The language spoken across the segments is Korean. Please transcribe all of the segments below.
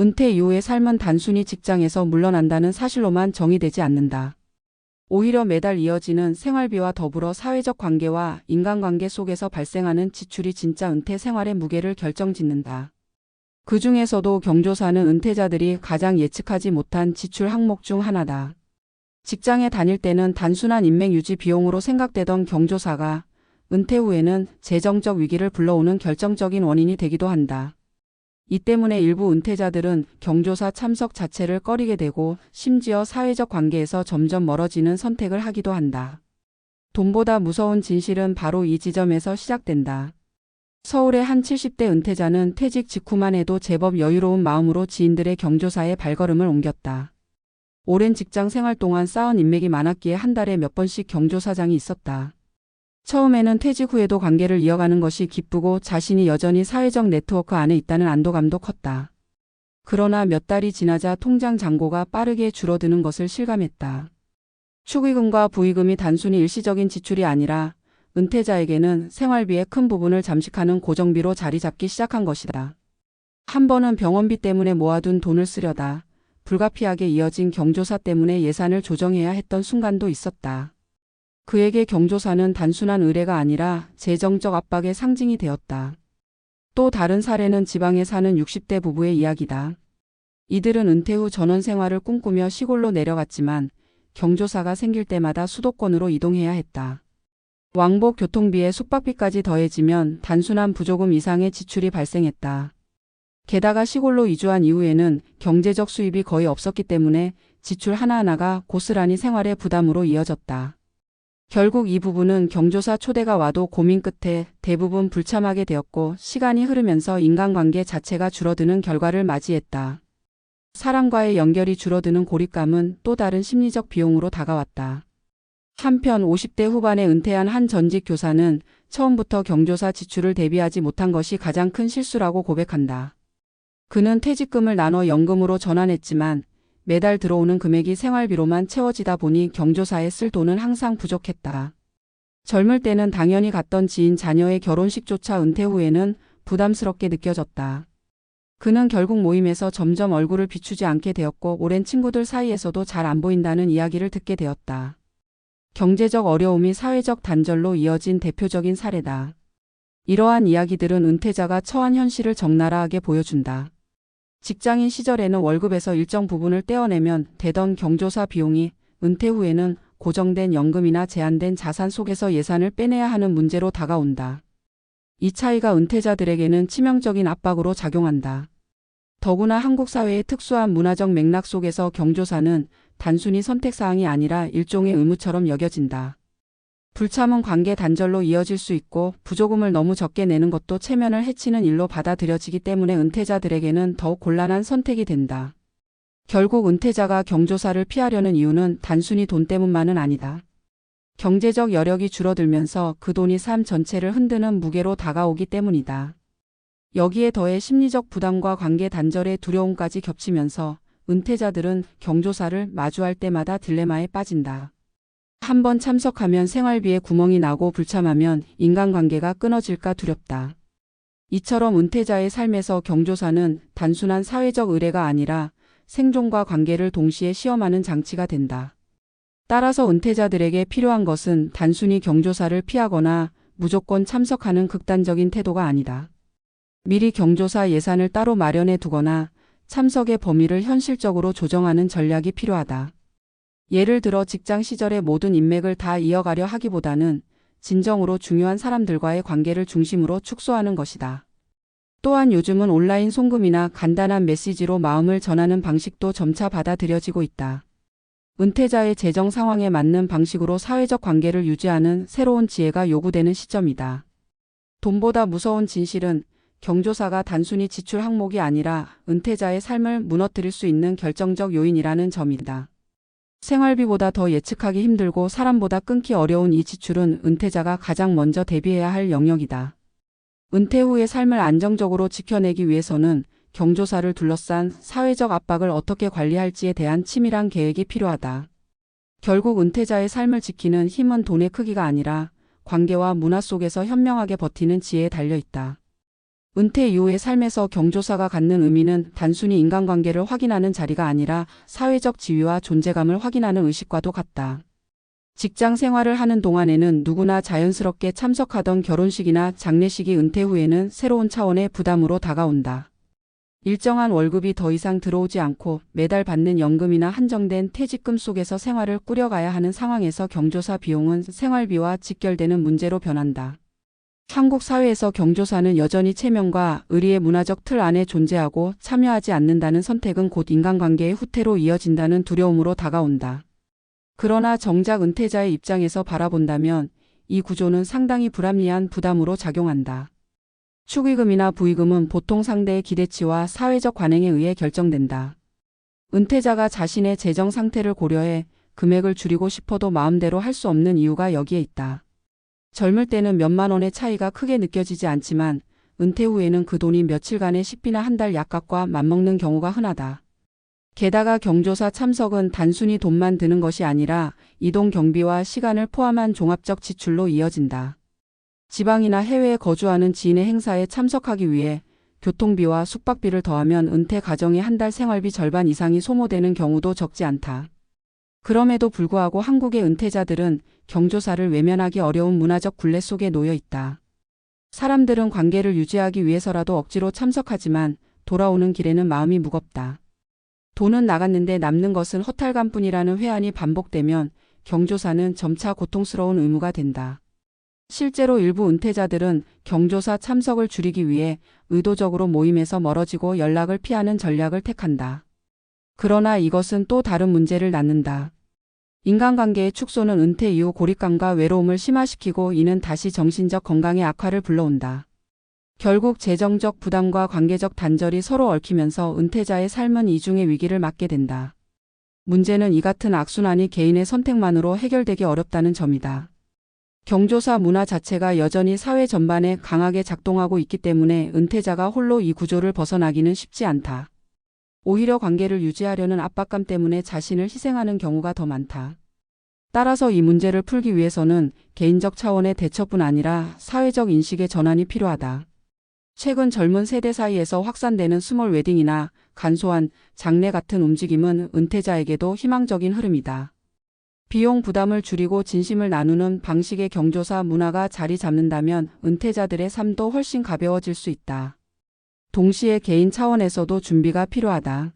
은퇴 이후의 삶은 단순히 직장에서 물러난다는 사실로만 정의되지 않는다. 오히려 매달 이어지는 생활비와 더불어 사회적 관계와 인간관계 속에서 발생하는 지출이 진짜 은퇴 생활의 무게를 결정짓는다. 그 중에서도 경조사는 은퇴자들이 가장 예측하지 못한 지출 항목 중 하나다. 직장에 다닐 때는 단순한 인맥 유지 비용으로 생각되던 경조사가 은퇴 후에는 재정적 위기를 불러오는 결정적인 원인이 되기도 한다. 이 때문에 일부 은퇴자들은 경조사 참석 자체를 꺼리게 되고 심지어 사회적 관계에서 점점 멀어지는 선택을 하기도 한다. 돈보다 무서운 진실은 바로 이 지점에서 시작된다. 서울의 한 70대 은퇴자는 퇴직 직후만 해도 제법 여유로운 마음으로 지인들의 경조사에 발걸음을 옮겼다. 오랜 직장 생활 동안 쌓은 인맥이 많았기에 한 달에 몇 번씩 경조사장이 있었다. 처음에는 퇴직 후에도 관계를 이어가는 것이 기쁘고 자신이 여전히 사회적 네트워크 안에 있다는 안도감도 컸다. 그러나 몇 달이 지나자 통장 잔고가 빠르게 줄어드는 것을 실감했다. 축의금과 부의금이 단순히 일시적인 지출이 아니라 은퇴자에게는 생활비의 큰 부분을 잠식하는 고정비로 자리 잡기 시작한 것이다. 한 번은 병원비 때문에 모아둔 돈을 쓰려다 불가피하게 이어진 경조사 때문에 예산을 조정해야 했던 순간도 있었다. 그에게 경조사는 단순한 의뢰가 아니라 재정적 압박의 상징이 되었다. 또 다른 사례는 지방에 사는 60대 부부의 이야기다. 이들은 은퇴 후 전원 생활을 꿈꾸며 시골로 내려갔지만 경조사가 생길 때마다 수도권으로 이동해야 했다. 왕복 교통비에 숙박비까지 더해지면 단순한 부조금 이상의 지출이 발생했다. 게다가 시골로 이주한 이후에는 경제적 수입이 거의 없었기 때문에 지출 하나하나가 고스란히 생활의 부담으로 이어졌다. 결국 이 부부는 경조사 초대가 와도 고민 끝에 대부분 불참하게 되었고 시간이 흐르면서 인간관계 자체가 줄어드는 결과를 맞이했다. 사람과의 연결이 줄어드는 고립감은 또 다른 심리적 비용으로 다가왔다. 한편 50대 후반에 은퇴한 한 전직 교사는 처음부터 경조사 지출을 대비하지 못한 것이 가장 큰 실수라고 고백한다. 그는 퇴직금을 나눠 연금으로 전환했지만 매달 들어오는 금액이 생활비로만 채워지다 보니 경조사에 쓸 돈은 항상 부족했다. 젊을 때는 당연히 갔던 지인 자녀의 결혼식조차 은퇴 후에는 부담스럽게 느껴졌다. 그는 결국 모임에서 점점 얼굴을 비추지 않게 되었고 오랜 친구들 사이에서도 잘 안 보인다는 이야기를 듣게 되었다. 경제적 어려움이 사회적 단절로 이어진 대표적인 사례다. 이러한 이야기들은 은퇴자가 처한 현실을 적나라하게 보여준다. 직장인 시절에는 월급에서 일정 부분을 떼어내면 되던 경조사 비용이 은퇴 후에는 고정된 연금이나 제한된 자산 속에서 예산을 빼내야 하는 문제로 다가온다. 이 차이가 은퇴자들에게는 치명적인 압박으로 작용한다. 더구나 한국 사회의 특수한 문화적 맥락 속에서 경조사는 단순히 선택사항이 아니라 일종의 의무처럼 여겨진다. 불참은 관계 단절로 이어질 수 있고 부조금을 너무 적게 내는 것도 체면을 해치는 일로 받아들여지기 때문에 은퇴자들에게는 더욱 곤란한 선택이 된다. 결국 은퇴자가 경조사를 피하려는 이유는 단순히 돈 때문만은 아니다. 경제적 여력이 줄어들면서 그 돈이 삶 전체를 흔드는 무게로 다가오기 때문이다. 여기에 더해 심리적 부담과 관계 단절의 두려움까지 겹치면서 은퇴자들은 경조사를 마주할 때마다 딜레마에 빠진다. 한 번 참석하면 생활비에 구멍이 나고 불참하면 인간관계가 끊어질까 두렵다. 이처럼 은퇴자의 삶에서 경조사는 단순한 사회적 의뢰가 아니라 생존과 관계를 동시에 시험하는 장치가 된다. 따라서 은퇴자들에게 필요한 것은 단순히 경조사를 피하거나 무조건 참석하는 극단적인 태도가 아니다. 미리 경조사 예산을 따로 마련해 두거나 참석의 범위를 현실적으로 조정하는 전략이 필요하다. 예를 들어 직장 시절의 모든 인맥을 다 이어가려 하기보다는 진정으로 중요한 사람들과의 관계를 중심으로 축소하는 것이다. 또한 요즘은 온라인 송금이나 간단한 메시지로 마음을 전하는 방식도 점차 받아들여지고 있다. 은퇴자의 재정 상황에 맞는 방식으로 사회적 관계를 유지하는 새로운 지혜가 요구되는 시점이다. 돈보다 무서운 진실은 경조사가 단순히 지출 항목이 아니라 은퇴자의 삶을 무너뜨릴 수 있는 결정적 요인이라는 점이다. 생활비보다 더 예측하기 힘들고 사람보다 끊기 어려운 이 지출은 은퇴자가 가장 먼저 대비해야 할 영역이다. 은퇴 후의 삶을 안정적으로 지켜내기 위해서는 경조사를 둘러싼 사회적 압박을 어떻게 관리할지에 대한 치밀한 계획이 필요하다. 결국 은퇴자의 삶을 지키는 힘은 돈의 크기가 아니라 관계와 문화 속에서 현명하게 버티는 지혜에 달려 있다. 은퇴 이후의 삶에서 경조사가 갖는 의미는 단순히 인간관계를 확인하는 자리가 아니라 사회적 지위와 존재감을 확인하는 의식과도 같다. 직장 생활을 하는 동안에는 누구나 자연스럽게 참석하던 결혼식이나 장례식이 은퇴 후에는 새로운 차원의 부담으로 다가온다. 일정한 월급이 더 이상 들어오지 않고 매달 받는 연금이나 한정된 퇴직금 속에서 생활을 꾸려가야 하는 상황에서 경조사 비용은 생활비와 직결되는 문제로 변한다. 한국 사회에서 경조사는 여전히 체면과 의리의 문화적 틀 안에 존재하고 참여하지 않는다는 선택은 곧 인간관계의 후퇴로 이어진다는 두려움으로 다가온다. 그러나 정작 은퇴자의 입장에서 바라본다면 이 구조는 상당히 불합리한 부담으로 작용한다. 축의금이나 부의금은 보통 상대의 기대치와 사회적 관행에 의해 결정된다. 은퇴자가 자신의 재정 상태를 고려해 금액을 줄이고 싶어도 마음대로 할 수 없는 이유가 여기에 있다. 젊을 때는 몇만 원의 차이가 크게 느껴지지 않지만 은퇴 후에는 그 돈이 며칠간의 식비나 한 달 약값과 맞먹는 경우가 흔하다. 게다가 경조사 참석은 단순히 돈만 드는 것이 아니라 이동 경비와 시간을 포함한 종합적 지출로 이어진다. 지방이나 해외에 거주하는 지인의 행사에 참석하기 위해 교통비와 숙박비를 더하면 은퇴 가정의 한 달 생활비 절반 이상이 소모되는 경우도 적지 않다. 그럼에도 불구하고 한국의 은퇴자들은 경조사를 외면하기 어려운 문화적 굴레 속에 놓여 있다. 사람들은 관계를 유지하기 위해서라도 억지로 참석하지만 돌아오는 길에는 마음이 무겁다. 돈은 나갔는데 남는 것은 허탈감뿐이라는 회한이 반복되면 경조사는 점차 고통스러운 의무가 된다. 실제로 일부 은퇴자들은 경조사 참석을 줄이기 위해 의도적으로 모임에서 멀어지고 연락을 피하는 전략을 택한다. 그러나 이것은 또 다른 문제를 낳는다. 인간관계의 축소는 은퇴 이후 고립감과 외로움을 심화시키고 이는 다시 정신적 건강의 악화를 불러온다. 결국 재정적 부담과 관계적 단절이 서로 얽히면서 은퇴자의 삶은 이중의 위기를 맞게 된다. 문제는 이 같은 악순환이 개인의 선택만으로 해결되기 어렵다는 점이다. 경조사 문화 자체가 여전히 사회 전반에 강하게 작동하고 있기 때문에 은퇴자가 홀로 이 구조를 벗어나기는 쉽지 않다. 오히려 관계를 유지하려는 압박감 때문에 자신을 희생하는 경우가 더 많다. 따라서 이 문제를 풀기 위해서는 개인적 차원의 대처뿐 아니라 사회적 인식의 전환이 필요하다. 최근 젊은 세대 사이에서 확산되는 스몰 웨딩이나 간소한 장례 같은 움직임은 은퇴자에게도 희망적인 흐름이다. 비용 부담을 줄이고 진심을 나누는 방식의 경조사 문화가 자리 잡는다면 은퇴자들의 삶도 훨씬 가벼워질 수 있다. 동시에 개인 차원에서도 준비가 필요하다.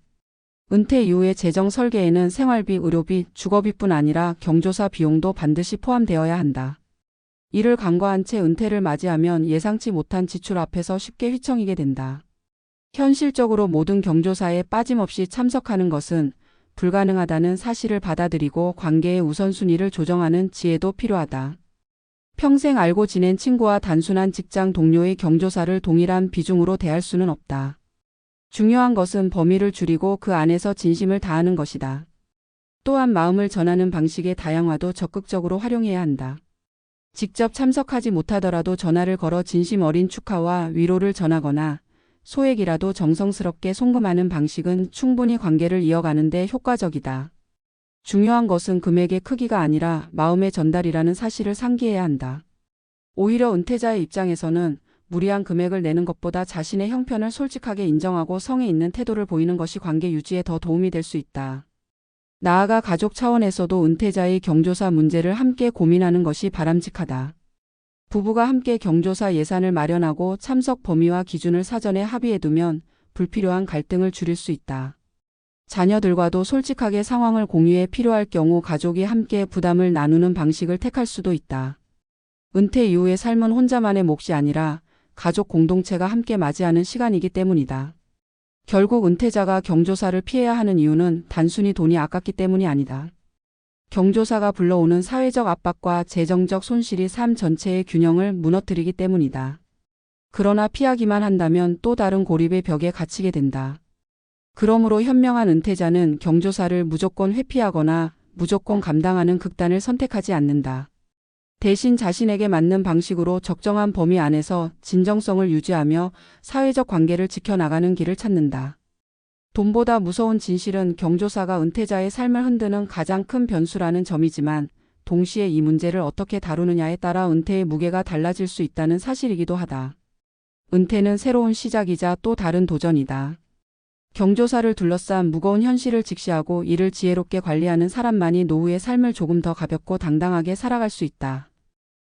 은퇴 이후의 재정 설계에는 생활비, 의료비, 주거비뿐 아니라 경조사 비용도 반드시 포함되어야 한다. 이를 간과한 채 은퇴를 맞이하면 예상치 못한 지출 앞에서 쉽게 휘청이게 된다. 현실적으로 모든 경조사에 빠짐없이 참석하는 것은 불가능하다는 사실을 받아들이고 관계의 우선순위를 조정하는 지혜도 필요하다. 평생 알고 지낸 친구와 단순한 직장 동료의 경조사를 동일한 비중으로 대할 수는 없다. 중요한 것은 범위를 줄이고 그 안에서 진심을 다하는 것이다. 또한 마음을 전하는 방식의 다양화도 적극적으로 활용해야 한다. 직접 참석하지 못하더라도 전화를 걸어 진심 어린 축하와 위로를 전하거나 소액이라도 정성스럽게 송금하는 방식은 충분히 관계를 이어가는 데 효과적이다. 중요한 것은 금액의 크기가 아니라 마음의 전달이라는 사실을 상기해야 한다. 오히려 은퇴자의 입장에서는 무리한 금액을 내는 것보다 자신의 형편을 솔직하게 인정하고 성의 있는 태도를 보이는 것이 관계 유지에 더 도움이 될 수 있다. 나아가 가족 차원에서도 은퇴자의 경조사 문제를 함께 고민하는 것이 바람직하다. 부부가 함께 경조사 예산을 마련하고 참석 범위와 기준을 사전에 합의해두면 불필요한 갈등을 줄일 수 있다. 자녀들과도 솔직하게 상황을 공유해 필요할 경우 가족이 함께 부담을 나누는 방식을 택할 수도 있다. 은퇴 이후의 삶은 혼자만의 몫이 아니라 가족 공동체가 함께 맞이하는 시간이기 때문이다. 결국 은퇴자가 경조사를 피해야 하는 이유는 단순히 돈이 아깝기 때문이 아니다. 경조사가 불러오는 사회적 압박과 재정적 손실이 삶 전체의 균형을 무너뜨리기 때문이다. 그러나 피하기만 한다면 또 다른 고립의 벽에 갇히게 된다. 그러므로 현명한 은퇴자는 경조사를 무조건 회피하거나 무조건 감당하는 극단을 선택하지 않는다. 대신 자신에게 맞는 방식으로 적정한 범위 안에서 진정성을 유지하며 사회적 관계를 지켜나가는 길을 찾는다. 돈보다 무서운 진실은 경조사가 은퇴자의 삶을 흔드는 가장 큰 변수라는 점이지만 동시에 이 문제를 어떻게 다루느냐에 따라 은퇴의 무게가 달라질 수 있다는 사실이기도 하다. 은퇴는 새로운 시작이자 또 다른 도전이다. 경조사를 둘러싼 무거운 현실을 직시하고 이를 지혜롭게 관리하는 사람만이 노후의 삶을 조금 더 가볍고 당당하게 살아갈 수 있다.